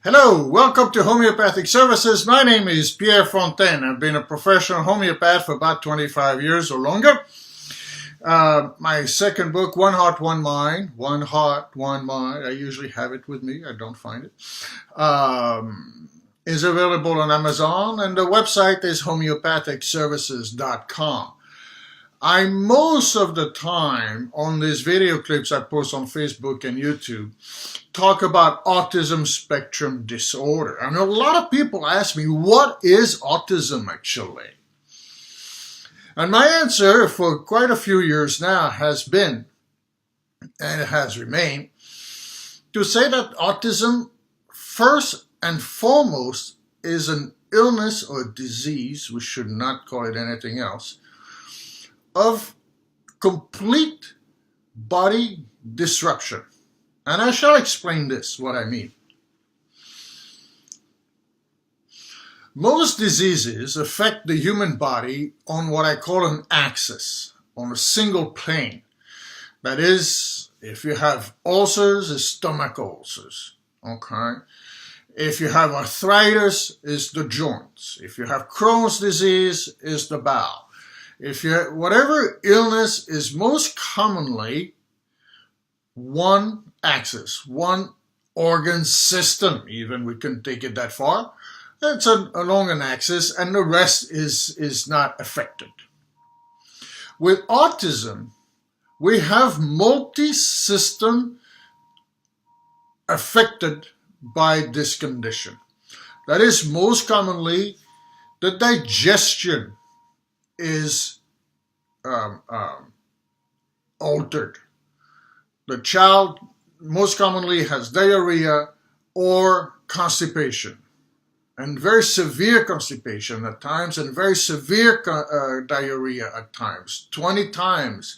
Hello, welcome to Homeopathic Services. My name is Pierre Fontaine. I've been a professional homeopath for about 25 years or longer. My second book, One Heart, One Mind, I usually have it with me, I don't find it, is available on Amazon, and the website is homeopathicservices.com. I most of the time on these video clips I post on Facebook and YouTube talk about autism spectrum disorder. And a lot of people ask me, what is autism actually? And my answer for quite a few years now has been, and it has remained, to say that autism first and foremost is an illness or disease, we should not call it anything else, of complete body disruption. And I shall explain this, what I mean. Most diseases affect the human body on what I call an axis, on a single plane. That is, if you have ulcers, it's stomach ulcers, okay? If you have arthritis, it's the joints. If you have Crohn's disease, it's the bowel. Whatever illness is most commonly one axis, one organ system, even we can take it that far. It's along an axis, and the rest is not affected. With autism, we have multi-system affected by this condition. That is, most commonly, the digestion is altered. The child most commonly has diarrhea or constipation, and very severe constipation at times, and very severe diarrhea at times, 20 times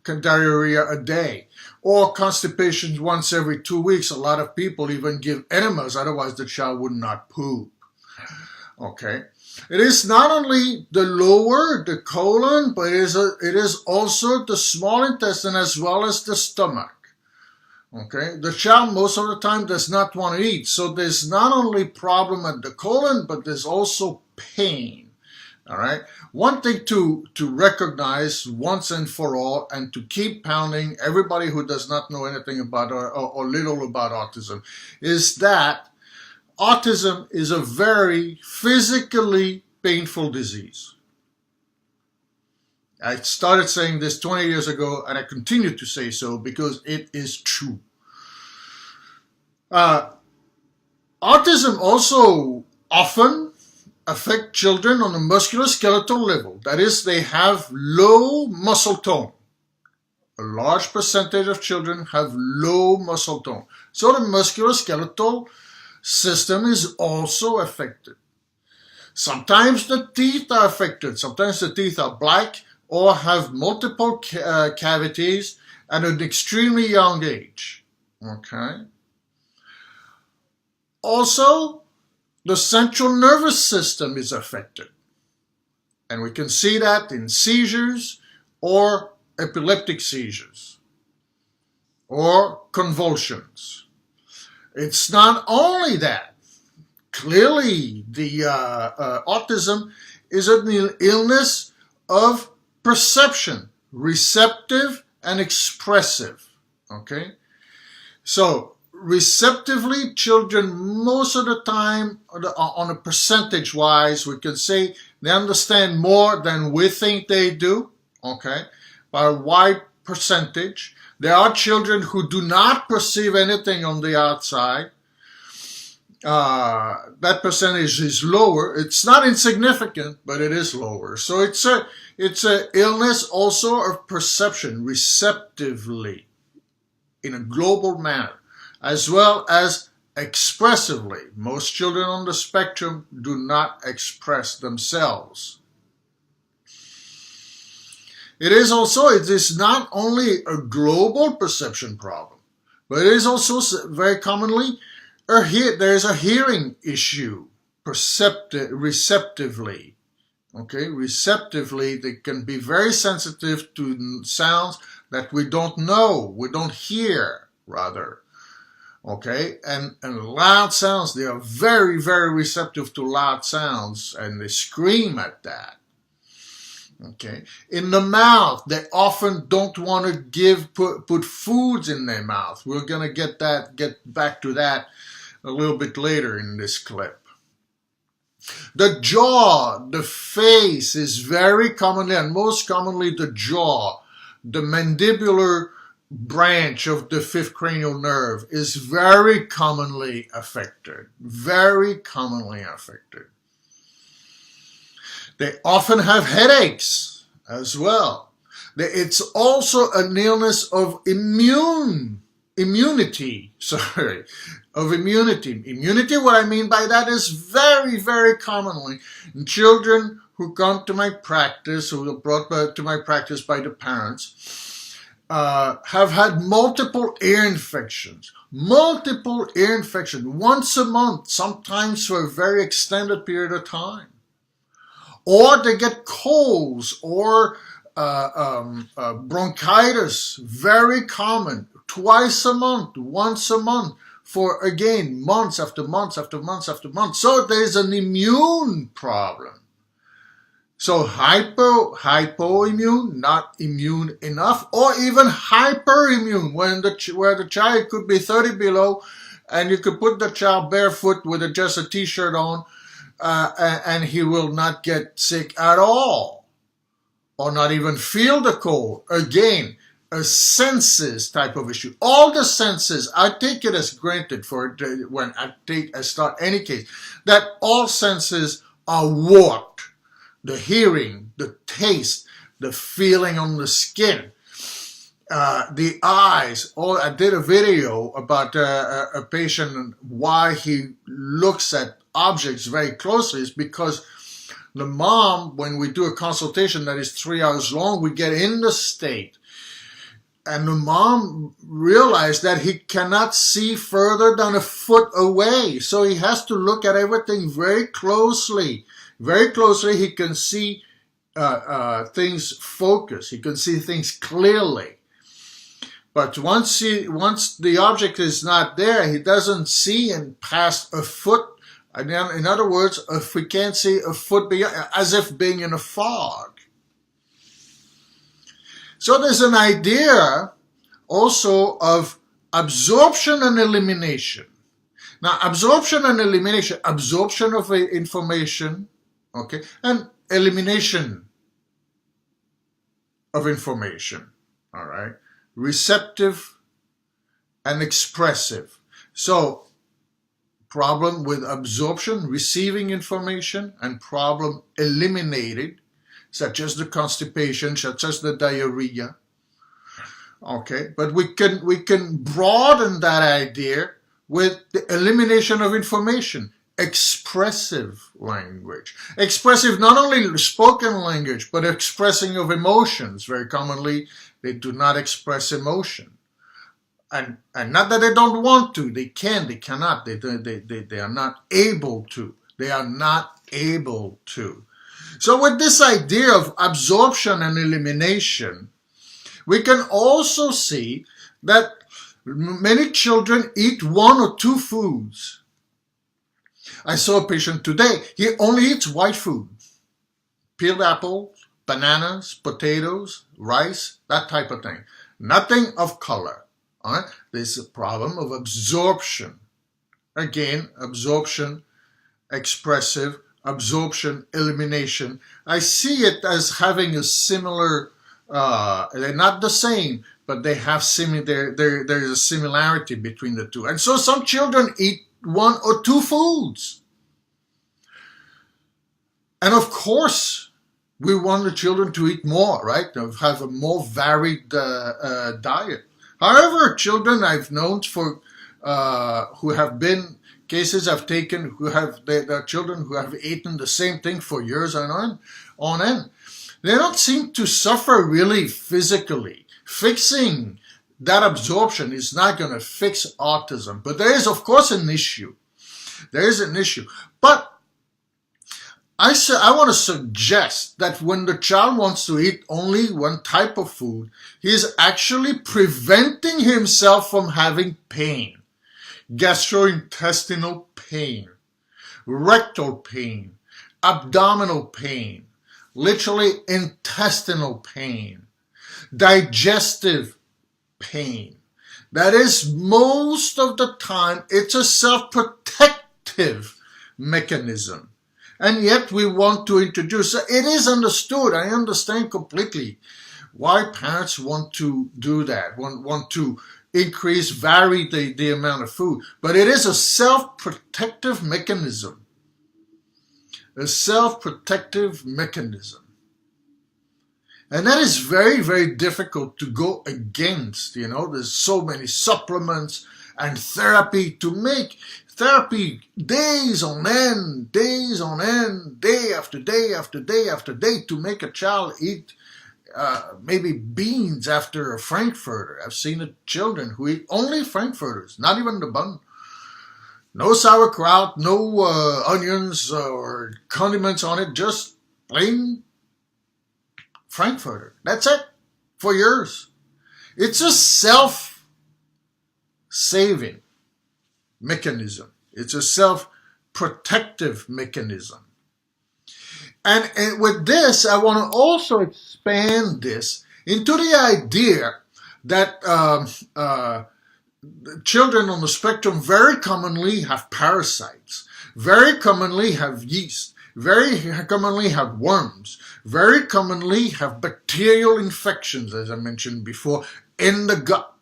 diarrhea a day, or constipation once every 2 weeks. A lot of people even give enemas, otherwise the child would not poop. Okay. It is not only the lower, the colon, but it is also the small intestine as well as the stomach. Okay, the child most of the time does not want to eat, so there's not only problem at the colon, but there's also pain. All right, one thing to recognize once and for all, and to keep pounding everybody who does not know anything about or little about autism, is that autism is a very physically painful disease. I started saying this 20 years ago, and I continue to say so because it is true. Autism also often affects children on a musculoskeletal level. That is, they have low muscle tone. A large percentage of children have low muscle tone. So the musculoskeletal system is also affected. Sometimes the teeth are affected. Sometimes the teeth are black or have multiple cavities at an extremely young age. Okay. Also, the central nervous system is affected. And we can see that in seizures or epileptic seizures or convulsions. It's not only that. Clearly, the autism is an illness of perception, receptive and expressive. Okay? So, receptively, children most of the time, on a percentage-wise, we can say they understand more than we think they do. Okay? By a wide percentage. There are children who do not perceive anything on the outside. That percentage is lower. It's not insignificant, but it is lower. So it's a illness also of perception, receptively, in a global manner, as well as expressively. Most children on the spectrum do not express themselves. It is not only a global perception problem, but it is also very commonly there is a hearing issue, receptively. Okay, receptively, they can be very sensitive to sounds that we don't know, we don't hear, rather. Okay, and loud sounds, they are very, very receptive to loud sounds, and they scream at that. Okay, in the mouth, they often don't want to put foods in their mouth. We're gonna get back to that a little bit later in this clip. The jaw, the face is very commonly, and most commonly the jaw, the mandibular branch of the fifth cranial nerve is very commonly affected. Very commonly affected. They often have headaches as well. It's also an illness of immunity. Immunity, what I mean by that is very, very commonly in children who come to my practice, who are brought to my practice by the parents, have had multiple ear infections. Multiple ear infections once a month, sometimes for a very extended period of time. Or they get colds or bronchitis, very common, twice a month, once a month, for again, months after months after months after months. So there's an immune problem. So hypoimmune, not immune enough, or even hyperimmune, where the child could be 30 below, and you could put the child barefoot with just a t-shirt on, and he will not get sick at all, or not even feel the cold. Again, a senses type of issue. All the senses, I take it as granted when I start any case, that all senses are warped. The hearing, the taste, the feeling on the skin, the eyes. I did a video about a patient and why he looks at objects very closely. Is because the mom, when we do a consultation that is 3 hours long, we get in the state. And the mom realized that he cannot see further than a foot away. So he has to look at everything very closely. Very closely, he can see things focus. He can see things clearly. But once the object is not there, he doesn't see and past a foot. In other words, if we can't see a foot beyond, as if being in a fog. So there's an idea also of absorption and elimination. Now, absorption and elimination, absorption of information, okay, and elimination of information, all right, receptive and expressive. So, problem with absorption, receiving information, and problem eliminated, such as the constipation, such as the diarrhea. Okay, but we can broaden that idea with the elimination of information, expressive language. Expressive, not only spoken language, but expressing of emotions. Very commonly, they do not express emotion. And not that they don't want to, they can, they cannot, they are not able to. They are not able to. So with this idea of absorption and elimination, we can also see that many children eat one or two foods. I saw a patient today, he only eats white food. Peeled apples, bananas, potatoes, rice, that type of thing. Nothing of color. All right? There's a problem of absorption. Again, absorption, expressive, absorption, elimination. I see it as having a similar, they're not the same, but they have there's a similarity between the two. And so some children eat one or two foods. And of course, we want the children to eat more, right? To have a more varied diet. However, children I've known who have been cases I've taken the children who have eaten the same thing for years on end. They don't seem to suffer really physically. Fixing that absorption is not going to fix autism. But there is, of course, an issue. There is an issue. But I want to suggest that when the child wants to eat only one type of food, he is actually preventing himself from having pain. gastrointestinal pain, rectal pain, abdominal pain, literally intestinal pain, digestive pain. That is, most of the time, it's a self-protective mechanism. And yet we want to introduce, it is understood, I understand completely why parents want to do that, want to vary the amount of food. But it is a self-protective mechanism. A self-protective mechanism. And that is very, very difficult to go against. You know, there's so many supplements and therapy to make therapy days on end, day after day after day after day to make a child eat maybe beans after a frankfurter. I've seen children who eat only frankfurters, not even the bun. No sauerkraut, no onions or condiments on it, just plain frankfurter. That's it for years. It's a self-saving mechanism. It's a self-protective mechanism. And with this, I want to also expand this into the idea that children on the spectrum very commonly have parasites, very commonly have yeast, very commonly have worms, very commonly have bacterial infections, as I mentioned before, in the gut.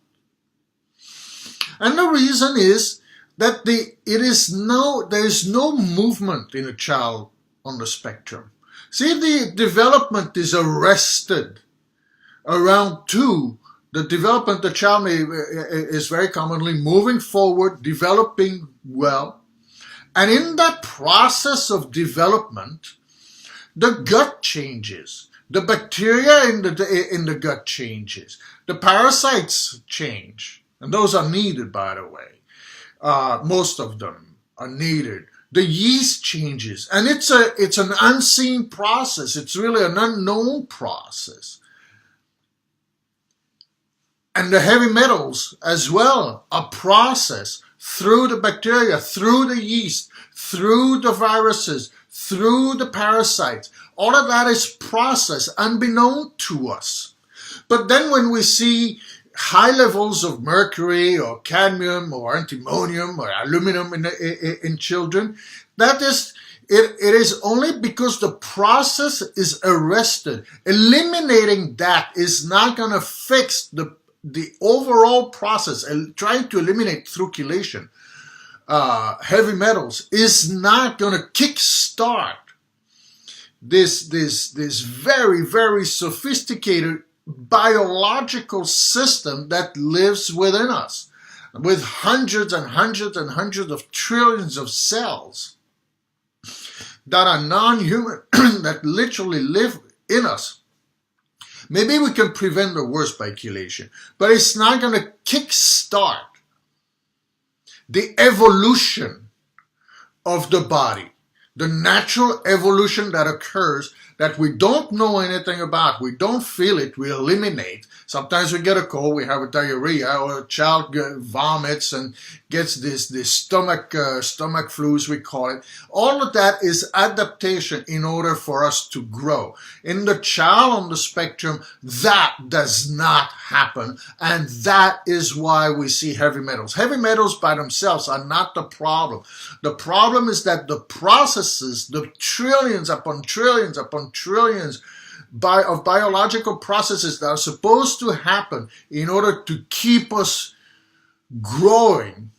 And the reason is that there is no movement in a child on the spectrum. See, the development is arrested around 2. The development, the child is very commonly moving forward, developing well. And in that process of development, the gut changes. The bacteria in the gut changes. The parasites change. And those are needed, by the way. Most of them are needed. The yeast changes. And it's an unseen process. It's really an unknown process. And the heavy metals as well are processed through the bacteria, through the yeast, through the viruses, through the parasites. All of that is processed unbeknown to us. But then when we see high levels of mercury or cadmium or antimonium or aluminum in children, that is, it is only because the process is arrested. Eliminating that is not going to fix the overall process. Trying to eliminate through chelation heavy metals is not going to kickstart this very, very sophisticated biological system that lives within us, with hundreds and hundreds and hundreds of trillions of cells that are non-human, that literally live in us. Maybe we can prevent the worst by chelation, but it's not going to kickstart the evolution of the body, the natural evolution that occurs that we don't know anything about. We don't feel it. We eliminate. Sometimes we get a cold, we have a diarrhea, or a child vomits and gets this stomach flus, we call it. All of that is adaptation in order for us to grow. In the child on the spectrum, that does not happen. And that is why we see heavy metals. Heavy metals by themselves are not the problem. The problem is that the processes, the trillions upon trillions upon trillions of biological processes that are supposed to happen in order to keep us growing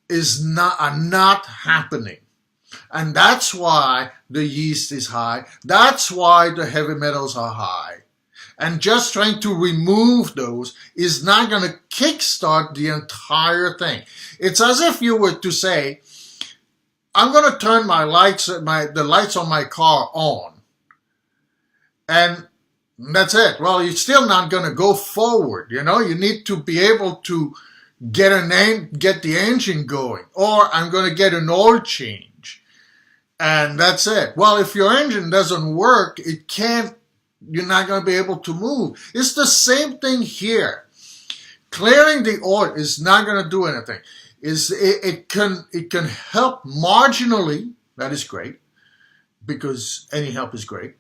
are not happening. And that's why the yeast is high. That's why the heavy metals are high. And just trying to remove those is not going to kickstart the entire thing. It's as if you were to say, I'm going to turn the lights on my car on. And that's it. Well, you're still not going to go forward. You know, you need to be able to get the engine going, or I'm going to get an oil change. And that's it. Well, if your engine doesn't work, you're not going to be able to move. It's the same thing here. Clearing the oil is not going to do anything. is it can help marginally. That is great, because any help is great,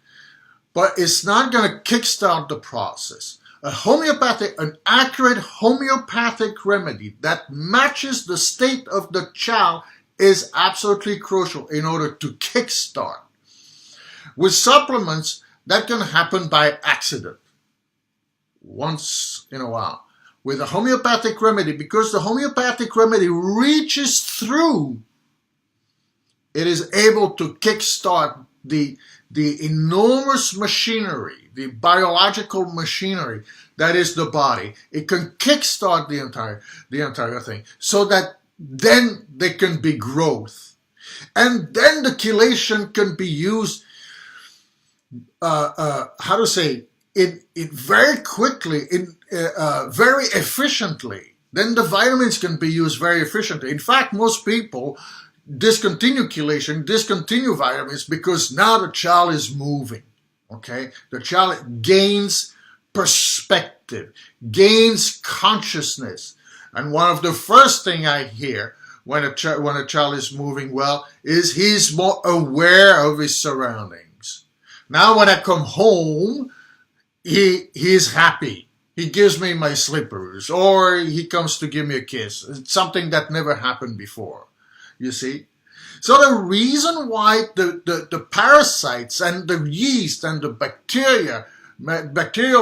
but it's not going to kickstart the process. An accurate homeopathic remedy that matches the state of the child is absolutely crucial in order to kickstart. With supplements, that can happen by accident, once in a while. With a homeopathic remedy, because the homeopathic remedy reaches through, it is able to kickstart the enormous machinery, the biological machinery that is the body. It can kickstart the entire thing, so that then there can be growth, and then the chelation can be used. It very quickly, very efficiently. Then the vitamins can be used very efficiently. In fact, most people discontinue chelation, discontinue vitamins, because now the child is moving. Okay, the child gains perspective, gains consciousness, and one of the first thing I hear when a child is moving well is he's more aware of his surroundings. Now, when I come home, he's happy. He gives me my slippers, or he comes to give me a kiss. It's something that never happened before. You see? So the reason why the parasites and the yeast and the bacterial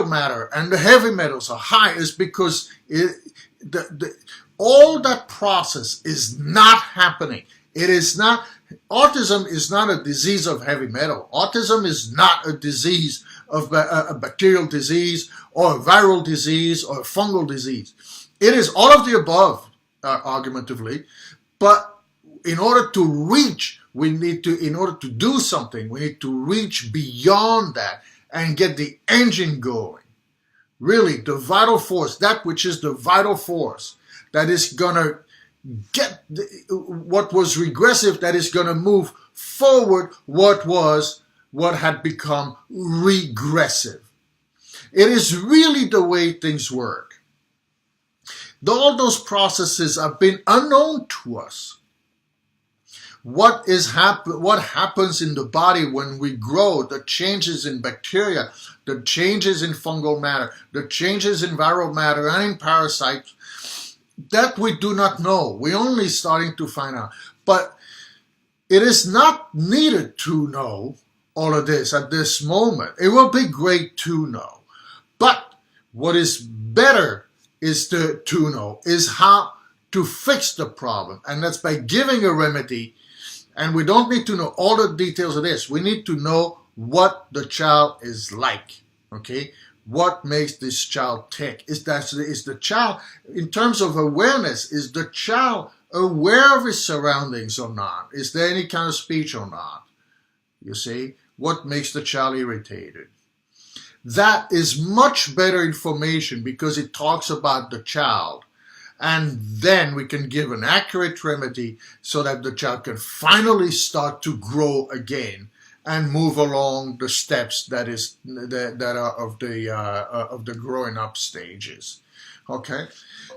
matter and the heavy metals are high is because all that process is not happening. It is not. Autism is not a disease of heavy metal. Autism is not a disease of a bacterial disease or a viral disease or a fungal disease. It is all of the above, argumentatively, but in order to reach, in order to do something, we need to reach beyond that and get the engine going. Really, the vital force, that which is the vital force that is going to get what was regressive, that is going to move forward what had become regressive. It is really the way things work. All those processes have been unknown to us. What happens in the body when we grow, the changes in bacteria, the changes in fungal matter, the changes in viral matter and in parasites, that we do not know. We're only starting to find out. But it is not needed to know all of this at this moment. It will be great to know. But what is better is to know is how to fix the problem. And that's by giving a remedy. And we don't need to know all the details of this. We need to know what the child is like. Okay? What makes this child tick? Is the child, in terms of awareness, is the child aware of his surroundings or not? Is there any kind of speech or not? You see? What makes the child irritated? That is much better information because it talks about the child. And then we can give an accurate remedy so that the child can finally start to grow again and move along the steps that are of the growing up stages. Okay?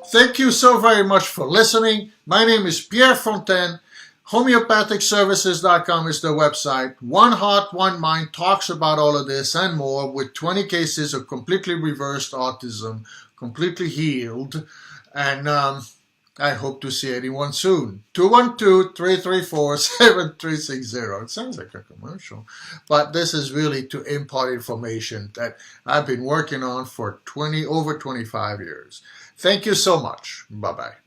Thank you so very much for listening. My name is Pierre Fontaine. Homeopathicservices.com is the website. One Heart, One Mind talks about all of this and more, with 20 cases of completely reversed autism, completely healed. And I hope to see anyone soon. 212-334-7360. It sounds like a commercial. But this is really to impart information that I've been working on for over 25 years. Thank you so much. Bye-bye.